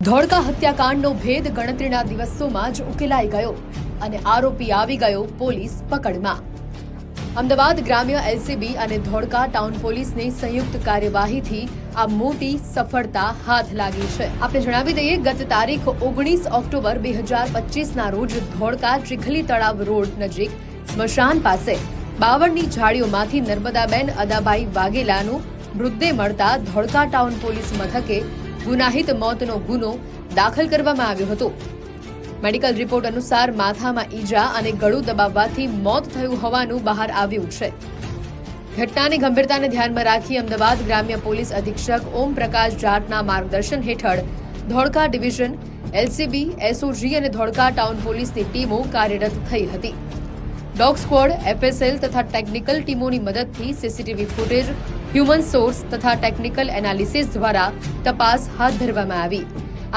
ધોળકા હત્યાકાંડનો ભેદ ગણતરીના દિવસોમાં જ ઉકેલાઈ ગયો અને આરોપી આવી ગયો પોલીસ પકડમાં। અમદાવાદ ગ્રામ્ય એલસીબી અને ધોળકા ટાઉન પોલીસની સંયુક્ત કાર્યવાહીથી આ મોટી સફળતા હાથ લાગી છે। આપણે જણાવી દઈએ, ગત તારીખ 19 ઓક્ટોબર 2025ના રોજ ધોળકા ચીખલી તળાવ રોડ નજીક સ્મશાન પાસે બાવળની ઝાડીઓમાંથી નર્મદાબેન અદાભાઈ વાઘેલાનું મૃતદેહ મળતા ધોળકા ટાઉન પોલીસ મથકે ગુનાહિત મોતનો ગુનો દાખલ કરવામાં આવ્યો હતો। મેડિકલ રિપોર્ટ અનુસાર માથામાં ઈજા અને ગળું દબાવવાથી મોત થયું હોવાનું બહાર આવ્યું છે। ઘટનાની ગંભીરતાને ધ્યાનમાં રાખી અમદાવાદ ગ્રામ્ય પોલીસ અધિક્ષક ઓમ પ્રકાશ જાટના માર્ગદર્શન હેઠળ ધોળકા ડિવિઝન, એલસીબી, એસઓજી અને ધોળકા ટાઉન પોલીસની ટીમો કાર્યરત થઈ હતી। ડોગ સ્ક્વોડ, એફએસએલ તથા ટેકનિકલ ટીમોની મદદથી સીસીટીવી ફૂટેજ, હ્યુમન સોર્સ તથા ટેકનિકલ એનાલિસિસ દ્વારા તપાસ હાથ ધરવામાં આવી।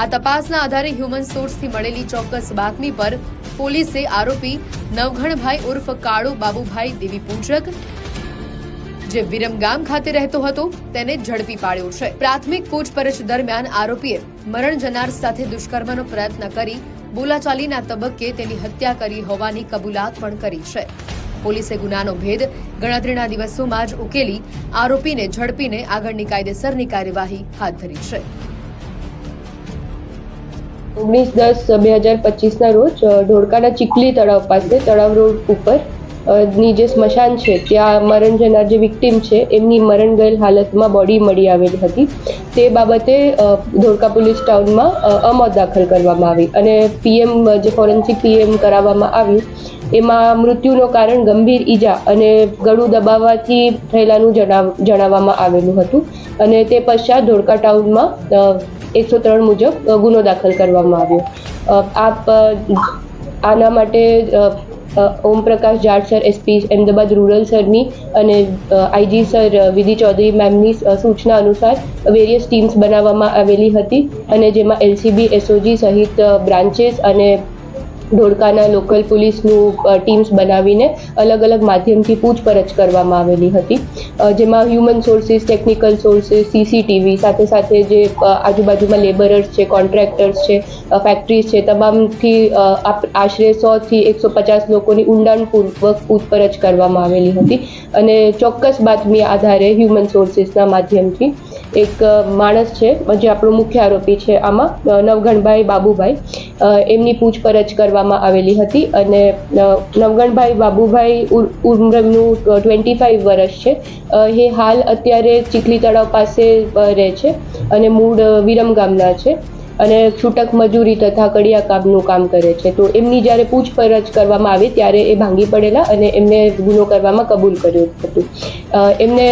આ તપાસના આધારે હ્યુમન સોર્સથી મળેલી ચોક્કસ બાતમી પર પોલીસે આરોપી નવઘણભાઈ ઉર્ફ કાળુ બાબુભાઈ દેવી પૂંજક, જે વિરમગામ ખાતે રહેતો હતો, તેને ઝડપી પાડ્યો છે। પ્રાથમિક પૂછપરછ દરમિયાન આરોપીએ મરણ જનાર સાથે દુષ્કર્મનો પ્રયત્ન કરી બોલાચાલીના તબક્કે તેની હત્યા કરી હોવાની કબૂલાત પણ કરી છે। પોલીસે ગુનાનો ભેદ ગણતરીના દિવસોમાં જ ઉકેલી આરોપીને ઝડપીને આગળની કાયદેસરની કાર્યવાહી હાથ ધરી છે। 19/10/2025ના રોજ ધોળકાના ચીખલી તળાવ પાસે તળાવ રોડ ઉપર ની જે સ્મશાન છે ત્યાં મરણ જનાર જે વિક્ટીમ છે એમની મરણ ગયેલ હાલતમાં બોડી મળી આવેલી હતી। તે બાબતે ધોળકા પોલીસ ટાઉનમાં અમોત દાખલ કરવામાં આવી અને પીએમ જે ફોરેન્સિક પીએમ કરાવવામાં આવ્યું એમાં મૃત્યુનું કારણ ગંભીર ઈજા અને ગળું દબાવવાથી થયેલાનું જણાવવામાં આવેલું હતું અને તે પશ્ચાત ધોળકા ટાઉનમાં 103 મુજબ ગુનો દાખલ કરવામાં આવ્યો। આના માટે Om Prakash Jat sir, SP Ahmedabad rural સરની અને આઈજી સર વિધિ ચૌધરી મેમની સૂચના અનુસાર વેરિયસ ટીમ્સ બનાવવામાં આવેલી હતી અને જેમાં એલસીબી, એસઓજી સહિત બ્રાન્ચેસ અને ધોળકાના લોકલ પોલીસનું ટીમ્સ બનાવીને અલગ અલગ માધ્યમથી પૂછપરછ કરવામાં આવેલી હતી, જેમાં human sources, technical sources, CCTV સાથે સાથે જે આજુબાજુમાં લેબરર્સ છે, કોન્ટ્રાક્ટર્સ છે, ફેક્ટરીઝ છે, તમામથી આશરે 100 થી 150 લોકોની ઊંડાણપૂર્વક પૂછપરછ કરવામાં આવેલી હતી અને ચોક્કસ બાતમી આધારે હ્યુમન સોર્સિસના માધ્યમથી એક માણસ છે જે આપણો મુખ્ય આરોપી છે આમાં નવઘણભાઈ બાબુભાઈ, એમની પૂછપરછ કરવામાં આવેલી હતી અને નવઘણભાઈ બાબુભાઈ ઉંમરનું 25 વર્ષ છે। એ હાલ અત્યારે ચીખલી તળાવ પાસે રહે છે અને મૂળ વિરમગામના છે અને છૂટક મજૂરી તથા કડિયા કામનું કામ કરે છે। તો એમની જ્યારે પૂછપરછ કરવામાં આવી ત્યારે એ ભાંગી પડેલા અને એમને ગુનો કરવામાં કબૂલ કર્યું હતું। એમને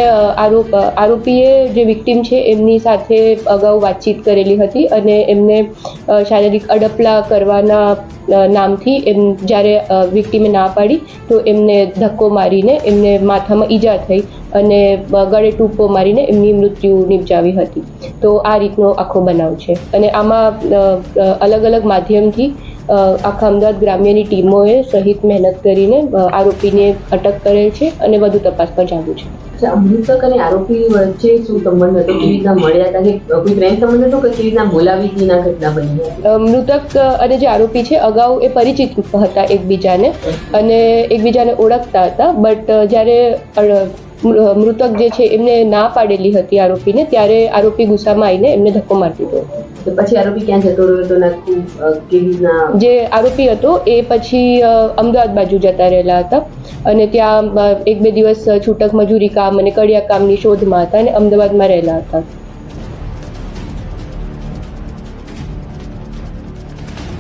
આરોપીએ જે વિક્ટીમ છે એમની સાથે અગાઉ વાતચીત કરેલી હતી અને એમને શારીરિક અડપલા કરવાના નામથી જ્યારે વિક્ટીમે ના પાડી તો એમને ધક્કો મારીને એમને માથામાં ઈજા થઈ અને ગળે ટૂંપો મારીને એમની મૃત્યુ નિપજાવી હતી। તો આ રીતનો આખો બનાવ છે અને આમાં અલગ અલગ માધ્યમથી આખા અમદાવાદ ગ્રામ્યની ટીમોએ સહિત મહેનત કરીને આરોપીને અટક કરેલ છે અને વધુ તપાસ પર ચાલુ છે। મૃતક અને આરોપી વચ્ચે શું સંબંધ હતો? કેવી રીતના મળ્યા હતા? કે કોઈ પ્રેમ સંબંધ હતો કે કેવી રીતના બોલાવી હતી ના ઘટના બની? મૃતક અને જે આરોપી છે અગાઉ એ પરિચિત હતા એકબીજાને અને એકબીજાને ઓળખતા હતા, બટ જ્યારે મૃતક જે છે એમને ના પાડેલી હતી આરોપીને, ત્યારે આરોપી ગુસ્સામાં આવીને એમને ધક્કો મારી દીધો। તો પછી આરોપી ક્યાં જતો રહ્યો હતો? નાખું કેવી રીતના? જે આરોપી હતો એ પછી અમદાવાદ બાજુ જતા રહેલા હતા અને ત્યાં 1-2 દિવસ છૂટક મજૂરી કામ અને કડિયા કામની શોધમાં હતા અને અમદાવાદમાં રહેલા હતા।